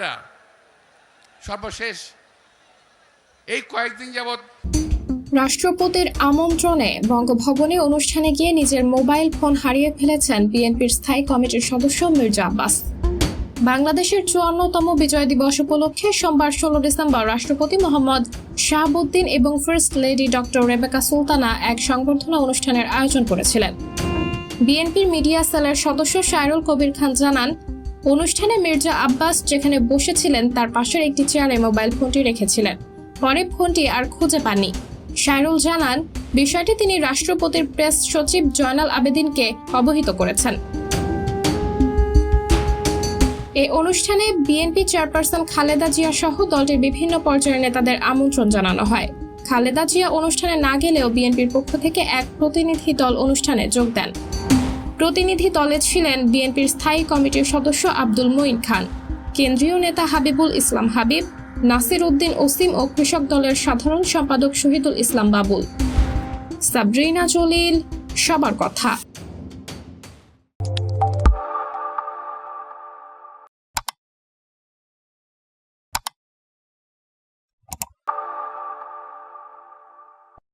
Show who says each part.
Speaker 1: বোনেরা, সর্বশেষ এই কয়েকদিন যাবৎ
Speaker 2: রাষ্ট্রপতির আমন্ত্রণে বঙ্গভবনে অনুষ্ঠানে গিয়ে নিজের মোবাইল ফোন হারিয়ে ফেলেছেন বিএনপির স্থায়ী কমিটির সদস্য মির্জা আব্বাস। বাংলাদেশের ৫৪তম বিজয় দিবস উপলক্ষে সোমবার ১৬ ডিসেম্বর রাষ্ট্রপতি মোহাম্মদ শাহাবুদ্দিন এবং first lady doctor Rebecca Sultana এক সংবর্ধনা অনুষ্ঠানের আয়োজন করেছিলেন। বিএনপির মিডিয়া সেলের সদস্য শায়রুল কবির খান জানান, অনুষ্ঠানে মির্জা আব্বাস যেখানে বসেছিলেন তার পাশের একটি চেয়ারে মোবাইল ফোনটি রেখেছিলেন। পরে ফোনটি আর খুঁজে পাননি। শায়রুল জানান, বিষয়টি তিনি রাষ্ট্রপতির প্রেস সচিব জয়নাল আবেদিনকে অবহিত করেছেন। এই অনুষ্ঠানে বিএনপি চেয়ারপারসন খালেদা জিয়া সহ দলটির বিভিন্ন পর্যায়ের নেতাদের আমন্ত্রণ জানানো হয়। খালেদা জিয়া অনুষ্ঠানে না গেলেও বিএনপির পক্ষ থেকে এক প্রতিনিধি দল অনুষ্ঠানে যোগ দেন। প্রতিনিধি দলে ছিলেন বিএনপির স্থায়ী কমিটির সদস্য আব্দুল মঈন খান, কেন্দ্রীয় নেতা হাবিবুল ইসলাম হাবিব, নাসির উদ্দিন ওসিম ও কৃষক দলের সাধারণ সম্পাদক শহীদুল ইসলাম বাবুল। সাবরিনা জলিল, সবার কথা।